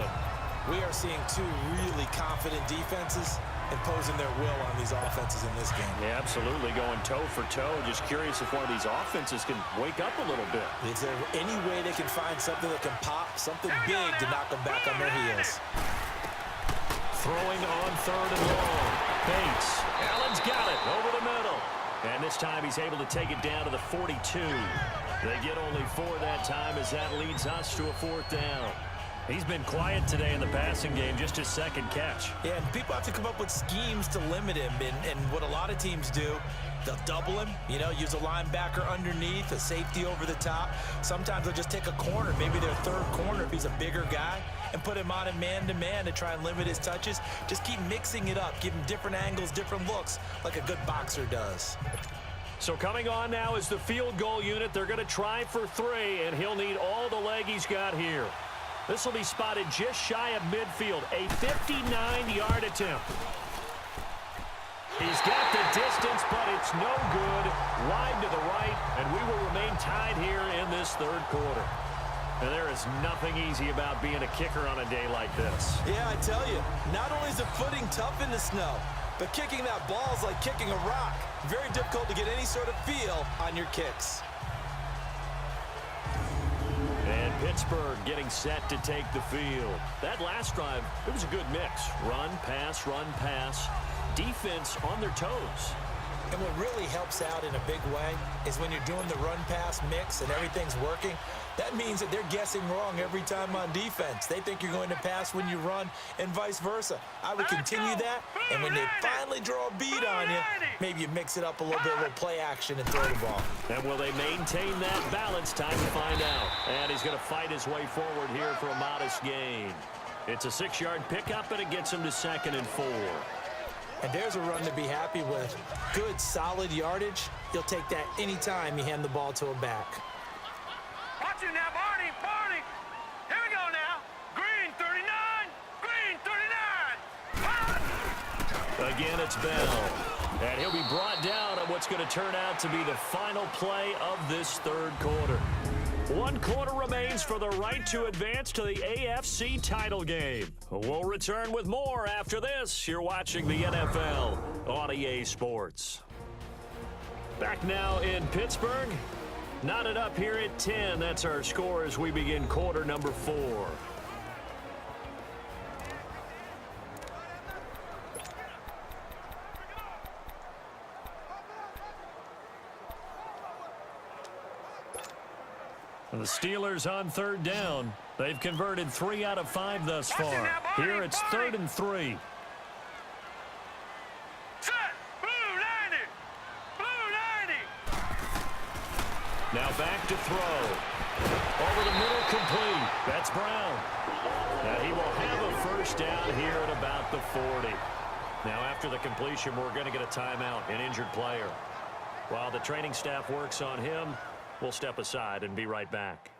We are seeing two really confident defenses imposing their will on these offenses in this game. Yeah, absolutely, going toe for toe. Just curious if one of these offenses can wake up a little bit. Is there any way they can find something that can pop, something big to knock them back on their heels? Throwing on third and long. Bates. Allen's got it over the middle. And this time he's able to take it down to the 42. They get only 4 that time as that leads us to a 4th down. He's been quiet today in the passing game, just his second catch. Yeah, and people have to come up with schemes to limit him. And what a lot of teams do, they'll double him, use a linebacker underneath, a safety over the top. Sometimes they'll just take a corner, maybe their third corner if he's a bigger guy, and put him on a man-to-man to try and limit his touches. Just keep mixing it up, give him different angles, different looks, like a good boxer does. So coming on now is the field goal unit. They're going to try for 3, and he'll need all the leg he's got here. This will be spotted just shy of midfield, a 59-yard attempt. He's got the distance, but it's no good. Wide to the right, and we will remain tied here in this third quarter. And there is nothing easy about being a kicker on a day like this. Yeah, I tell you, not only is the footing tough in the snow, but kicking that ball is like kicking a rock. Very difficult to get any sort of feel on your kicks. And Pittsburgh getting set to take the field. That last drive, it was a good mix. Run, pass, defense on their toes. And what really helps out in a big way is when you're doing the run-pass mix and everything's working, that means that they're guessing wrong every time on defense. They think you're going to pass when you run and vice versa. I would continue that, and when they finally draw a beat on you, maybe you mix it up a little bit, a little play action and throw the ball. And will they maintain that balance? Time to find out. And he's going to fight his way forward here for a modest gain. It's a 6-yard pickup, and it gets him to 2nd and 4. And there's a run to be happy with. Good, solid yardage. You'll take that anytime you hand the ball to a back. Watch it now, Barney, Barney. Here we go now. Green 39, Green 39. Again, it's Bell. And he'll be brought down on what's going to turn out to be the final play of this third quarter. 1 quarter remains for the right to advance to the AFC title game. We'll return with more after this. You're watching the NFL on EA Sports. Back now in Pittsburgh. Knotted up here at 10. That's our score as we begin quarter number 4. The Steelers on 3rd down. They've converted 3 out of 5 thus far. Here it's 3rd and 3. Set. Blue 90. Blue 90. Now back to throw. Over the middle, complete. That's Brown. Now he will have a first down here at about the 40. Now after the completion, we're going to get a timeout, an injured player. While the training staff works on him, we'll step aside and be right back.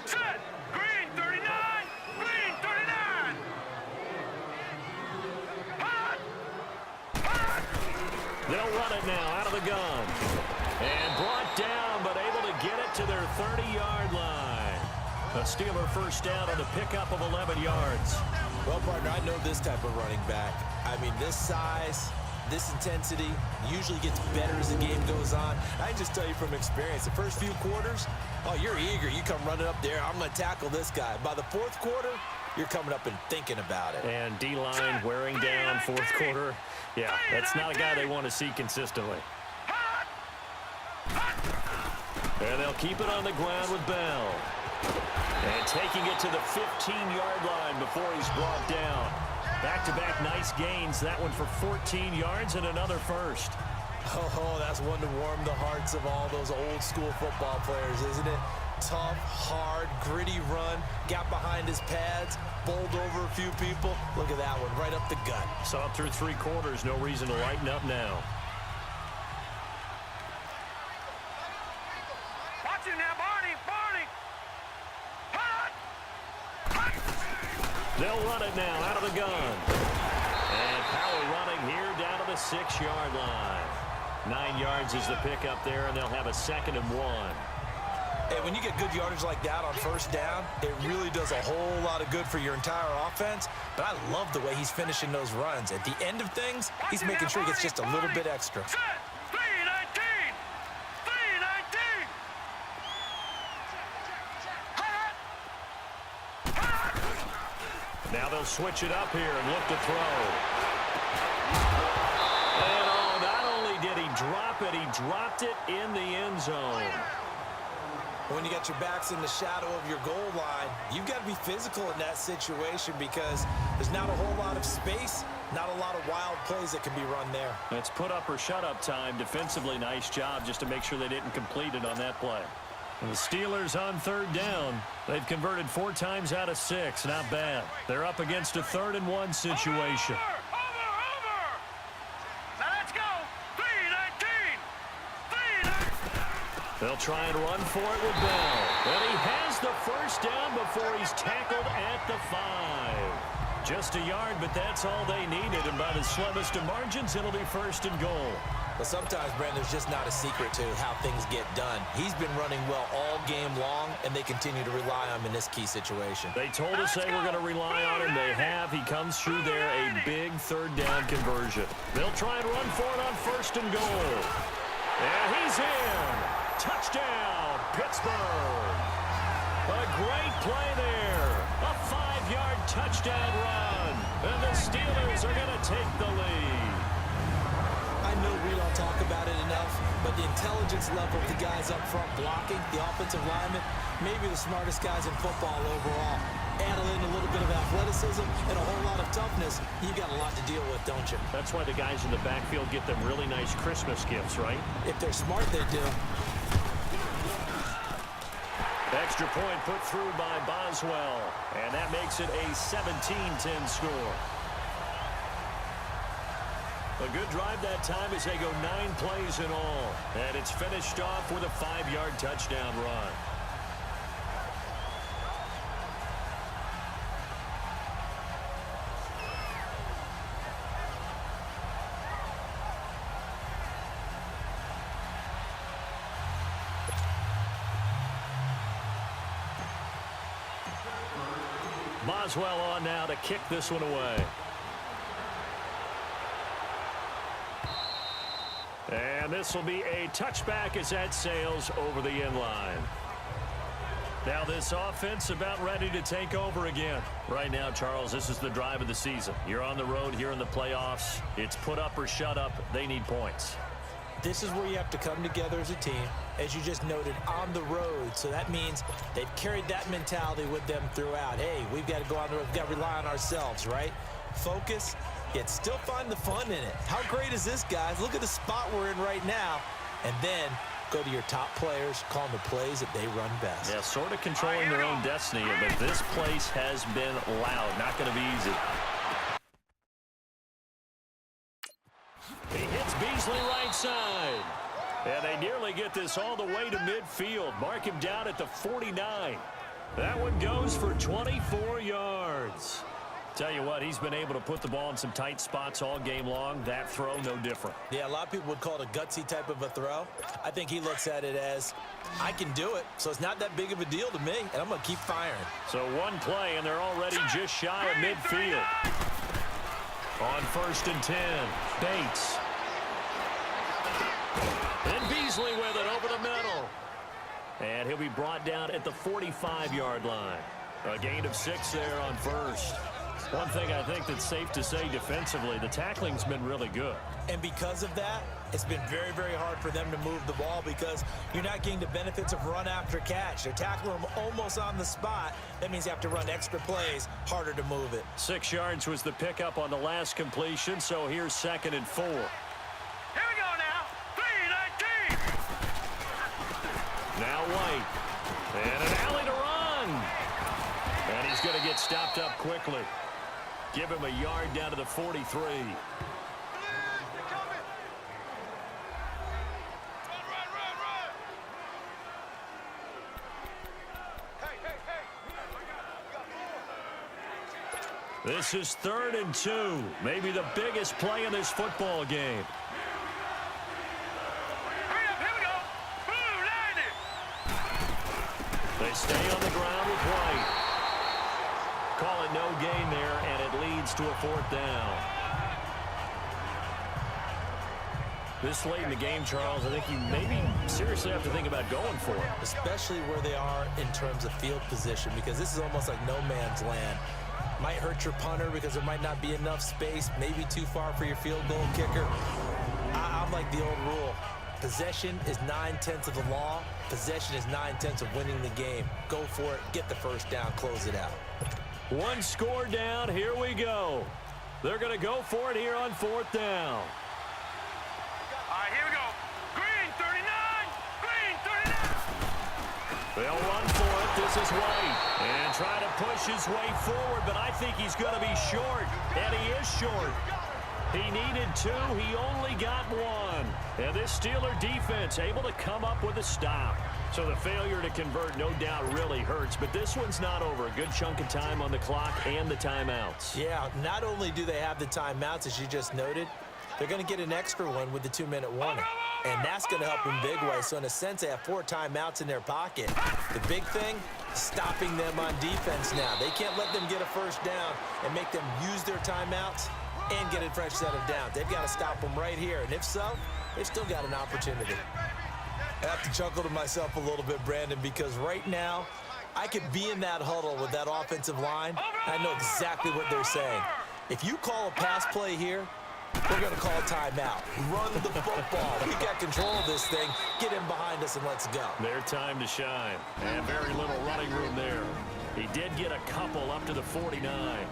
Set. Green 39, Green 39. Hot. Hot. They'll run it now out of the gun. And brought down, but able to get it to their 30-yard line. A Steeler first down on the pickup of 11 yards. Well, partner, I know this type of running back. I mean, this size, this intensity usually gets better as the game goes on. I can just tell you from experience, the first few quarters, oh, you're eager. You come running up there, I'm going to tackle this guy. By the 4th quarter, you're coming up and thinking about it. And D-line wearing down 4th quarter. Yeah, that's not a guy they want to see consistently. And they'll keep it on the ground with Bell. And taking it to the 15-yard line before he's brought down. Back-to-back nice gains. That one for 14 yards and another first. Oh, that's one to warm the hearts of all those old-school football players, isn't it? Tough, hard, gritty run. Got behind his pads, bowled over a few people. Look at that one, right up the gut. Saw it through 3 quarters. No reason to lighten up now. Watch it now, Barney, Barney. Hot. They'll run it now out of the gun. And Powell running here down to the 6-yard line. 9 yards is the pickup there, and they'll have a 2nd and 1. Hey, when you get good yardage like that on first down, it really does a whole lot of good for your entire offense. But I love the way he's finishing those runs. At the end of things, he's making sure he gets just a little bit extra. Set. 319. 319. Now they'll switch it up here and look to throw. And oh, not only did he drop it, he dropped it in the end zone. When you got your backs in the shadow of your goal line, you've got to be physical in that situation because there's not a whole lot of space, not a lot of wild plays that can be run there. It's put up or shut up time. Defensively, nice job just to make sure they didn't complete it on that play. And the Steelers on third down. They've converted 4 times out of 6. Not bad. They're up against a 3rd and 1 situation. Over. Now let's go. 319. 319. They'll try and run for it with Bell. And he has the first down before he's tackled at the 5. Just a yard, but that's all they needed. And by the slimmest of margins, it'll be 1st and goal. But sometimes, Brandon, there's just not a secret to how things get done. He's been running well all game long, and they continue to rely on him in this key situation. They told us they were going to rely on him. They have. He comes through there, a big 3rd down conversion. They'll try and run for it on 1st and goal. And he's in. Touchdown, Pittsburgh. A great play there. A 5-yard touchdown run. And the Steelers are going to take the lead. I know we don't talk about it enough, but the intelligence level of the guys up front blocking, the offensive linemen, maybe the smartest guys in football overall. Add in a little bit of athleticism and a whole lot of toughness, you got a lot to deal with, don't you? That's why the guys in the backfield get them really nice Christmas gifts, right? If they're smart, they do. Extra point put through by Boswell, and that makes it a 17-10 score. A good drive that time as they go 9 plays in all. And it's finished off with a 5-yard touchdown run. Boswell on now to kick this one away. And this will be a touchback as that sails over the end line. Now this offense about ready to take over again. Right now, Charles, this is the drive of the season. You're on the road here in the playoffs. It's put up or shut up. They need points. This is where you have to come together as a team, as you just noted, on the road. So that means they've carried that mentality with them throughout. Hey, we've got to go on the road. We've got to rely on ourselves, right? Focus, yet still find the fun in it. How great is this, guys? Look at the spot we're in right now. And then go to your top players, call them the plays that they run best. Yeah, sort of controlling their own destiny, but this place has been loud. Not going to be easy. He hits Beasley right side. And they nearly get this all the way to midfield. Mark him down at the 49. That one goes for 24 yards. Tell you what, he's been able to put the ball in some tight spots all game long. That throw, no different. Yeah, a lot of people would call it a gutsy type of a throw. I think he looks at it as, I can do it, so it's not that big of a deal to me, and I'm going to keep firing. So one play, and they're already just shy of midfield. On 1st and 10, Bates. And Beasley with it over the middle. And he'll be brought down at the 45-yard line. A gain of 6 there on 1st. One thing I think that's safe to say defensively, the tackling's been really good. And because of that, it's been very, very hard for them to move the ball because you're not getting the benefits of run after catch. They're tackling them almost on the spot. That means you have to run extra plays, harder to move it. 6 yards was the pickup on the last completion, so here's 2nd and 4. Here we go now. 319. Now White. And an alley to run. And he's going to get stopped up quickly. Give him a yard down to the 43. This is 3rd and 2. Maybe the biggest play in this football game. Hurry up, here we go. Blue, 90. stay on the ground with White. Call it no gain there, and it leads to a 4th down. This late in the game, Charles, I think you maybe seriously have to think about going for it. Especially where they are in terms of field position, because this is almost like no man's land. Might hurt your punter because there might not be enough space, maybe too far for your field goal kicker. I'm like the old rule. Possession is 9/10 of the law. Possession is 9/10 of winning the game. Go for it, get the first down, close it out. One score down, here we go. They're going to go for it here on 4th down. All right, here we go. Green 39. Green 39. They'll run for it. This is White. And try to push his way forward, but I think he's going to be short. And he is short. He needed 2. He only got 1. And this Steeler defense able to come up with a stop. So the failure to convert no doubt really hurts, but this one's not over. A good chunk of time on the clock and the timeouts. Yeah, not only do they have the timeouts, as you just noted, they're going to get an extra one with the 2-minute warning. And that's going to help in big way. So in a sense, they have 4 timeouts in their pocket. The big thing, stopping them on defense now. They can't let them get a first down and make them use their timeouts and get a fresh set of downs. They've got to stop them right here. And if so, they've still got an opportunity. I have to chuckle to myself a little bit, Brandon, because right now, I could be in that huddle with that offensive line. I know exactly what they're saying. If you call a pass play here, we're going to call a timeout. Run the football. We got control of this thing. Get him behind us and let's go. Their time to shine. And very little running room there. He did get a couple up to the 49.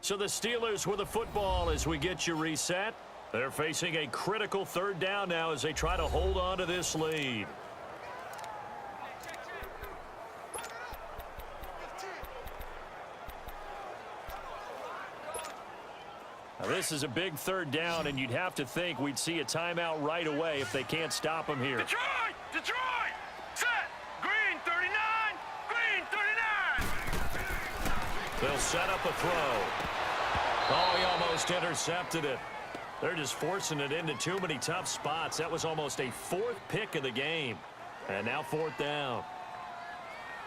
So the Steelers with the football as we get you reset. They're facing a critical 3rd down now as they try to hold on to this lead. Now this is a big 3rd down, and you'd have to think we'd see a timeout right away if they can't stop them here. Detroit! Detroit! Set! Green 39! Green 39! They'll set up a throw. Oh, he almost intercepted it. They're just forcing it into too many tough spots. That was almost a 4th pick of the game. And now 4th down.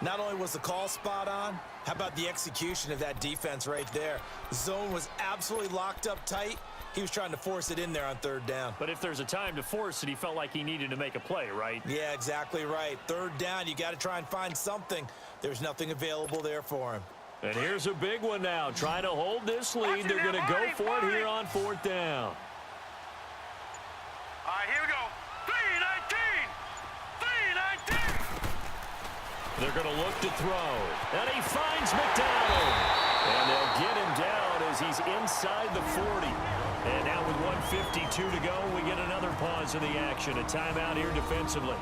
Not only was the call spot on, how about the execution of that defense right there? The zone was absolutely locked up tight. He was trying to force it in there on 3rd down. But if there's a time to force it, he felt like he needed to make a play, right? Yeah, exactly right. 3rd down, you got to try and find something. There's nothing available there for him. And here's a big one now. Trying to hold this lead. They're going to go for it here on 4th down. All right, here we go. 3-19. 3-19. They're going to look to throw. And he finds McDonald. And they'll get him down as he's inside the 40. And now with 1:52 to go, we get another pause in the action. A timeout here defensively.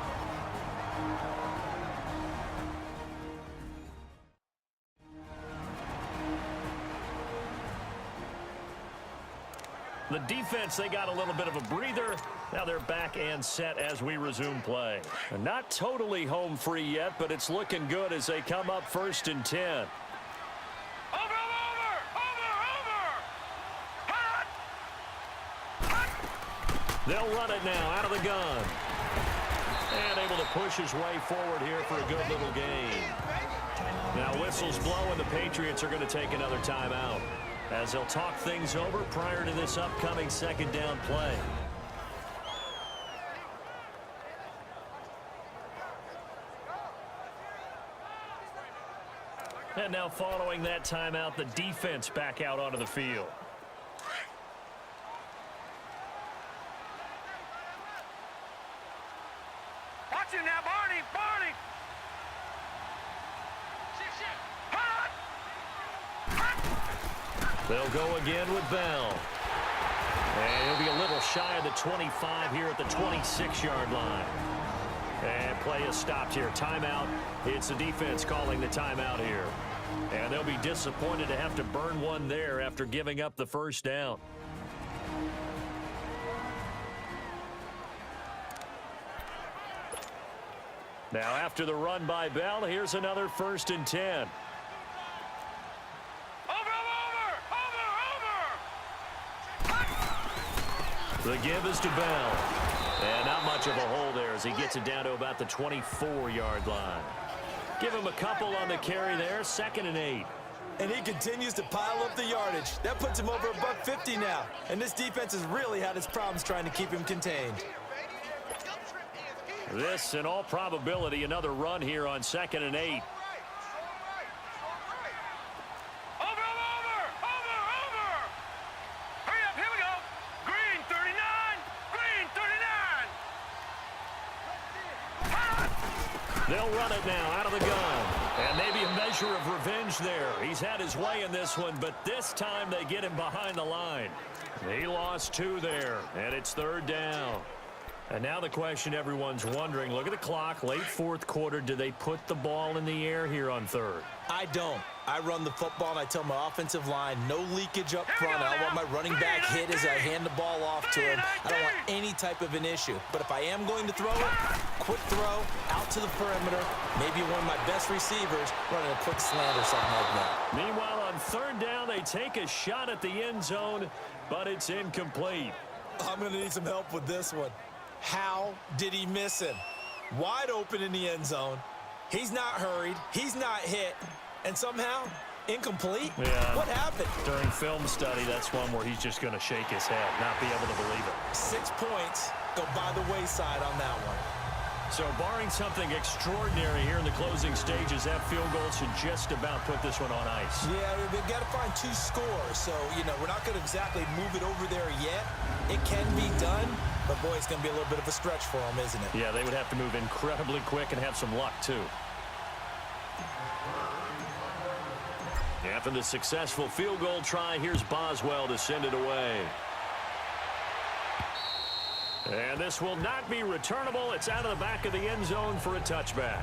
The defense, they got a little bit of a breather. Now they're back and set as we resume play. Not totally home free yet, but it's looking good as they come up 1st and 10. Over! Hot! Hot! They'll run it now out of the gun. And able to push his way forward here for a good little gain. Now whistles blow and the Patriots are going to take another timeout as they'll talk things over prior to this upcoming 2nd down play. And now following that timeout, the defense back out onto the field. Watch him now, Barney! Barney! Hot! Hot! They'll go again with Bell. And he'll be a little shy of the 25 here at the 26-yard line. And play is stopped here. Timeout. It's the defense calling the timeout here. And they'll be disappointed to have to burn one there after giving up the 1st down. Now after the run by Bell, here's another 1st and 10. Over! The give is to Bell. And not much of a hole there as he gets it down to about the 24-yard line. Give him a couple on the carry there, 2nd and 8. And he continues to pile up the yardage. That puts him over $150 now. And this defense has really had its problems trying to keep him contained. This, in all probability, another run here on 2nd and 8. They'll run it now out of the gun. And maybe a measure of revenge there. He's had his way in this one, but this time they get him behind the line. He lost 2 there, and it's 3rd down. And now the question everyone's wondering, look at the clock, late 4th quarter, do they put the ball in the air here on 3rd? I don't. I run the football, and I tell my offensive line, no leakage up front. I don't want my running back hit as I hand the ball off to him. I don't want any type of an issue. But if I am going to throw it, quick throw, out to the perimeter, maybe one of my best receivers running a quick slant or something like that. Meanwhile, on 3rd down, they take a shot at the end zone, but it's incomplete. I'm going to need some help with this one. How did he miss him? Wide open in the end zone. He's not hurried. He's not hit. And somehow, incomplete? Yeah. What happened? During film study, that's one where he's just going to shake his head, not be able to believe it. 6 points go by the wayside on that one. So barring something extraordinary here in the closing stages, that field goal should just about put this one on ice. Yeah, we've got to find 2 scores. So, we're not going to exactly move it over there yet. It can be done, but, boy, it's going to be a little bit of a stretch for them, isn't it? Yeah, they would have to move incredibly quick and have some luck, too. After the successful field goal try, here's Boswell to send it away. And this will not be returnable. It's out of the back of the end zone for a touchback.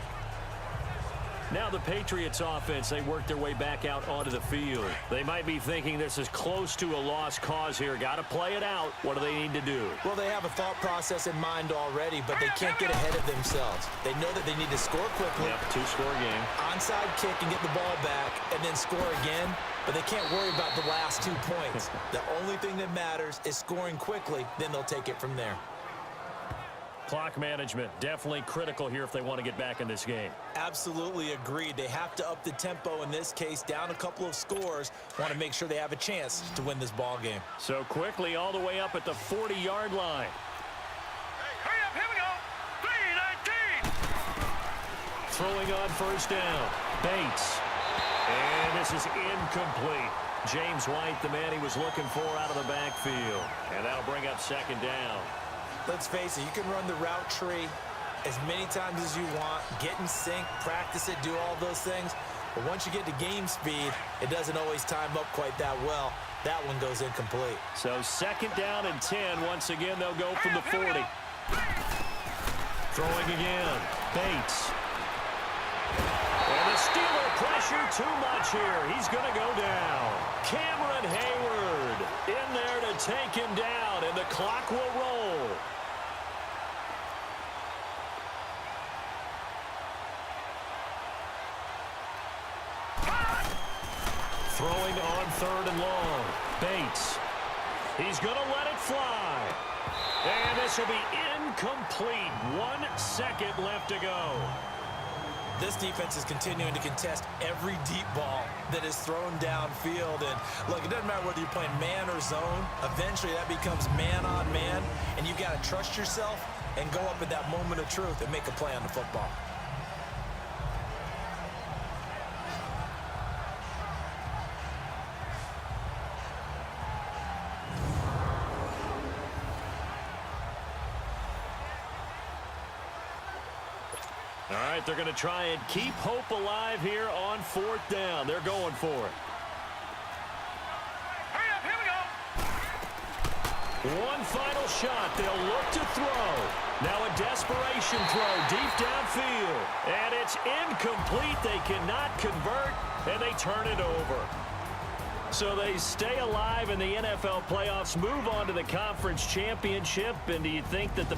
Now the Patriots offense, they work their way back out onto the field. They might be thinking this is close to a lost cause here. Got to play it out. What do they need to do? Well, they have a thought process in mind already, but they can't get ahead of themselves. They know that they need to score quickly. Yep, 2-score game. Onside kick and get the ball back and then score again, but they can't worry about the last 2 points. The only thing that matters is scoring quickly, then they'll take it from there. Clock management, definitely critical here if they want to get back in this game. Absolutely agreed. They have to up the tempo in this case, down a couple of scores. Want to make sure they have a chance to win this ball game. So quickly all the way up at the 40-yard line. Hurry up, here we go. 3-19. Throwing on 1st down. Bates. And this is incomplete. James White, the man he was looking for out of the backfield. And that'll bring up 2nd down. Let's face it, you can run the route tree as many times as you want, get in sync, practice it, do all those things. But once you get to game speed, it doesn't always time up quite that well. That one goes incomplete. So 2nd down and 10. Once again, they'll go from the 40. Throwing again. Bates. And the Steeler pressure too much here. He's going to go down. Cameron Hayward in there to take him down, and the clock will roll. Throwing on 3rd and long. Bates. He's going to let it fly. And this will be incomplete. 1 second left to go. This defense is continuing to contest every deep ball that is thrown downfield. And look, it doesn't matter whether you're playing man or zone. Eventually that becomes man on man. And you've got to trust yourself and go up at that moment of truth and make a play on the football. All right, they're going to try and keep hope alive here on 4th down. They're going for it. Hurry up, here we go. One final shot. They'll look to throw. Now a desperation throw deep downfield. And it's incomplete. They cannot convert, and they turn it over. So they stay alive in the NFL playoffs, move on to the conference championship, and do you think that the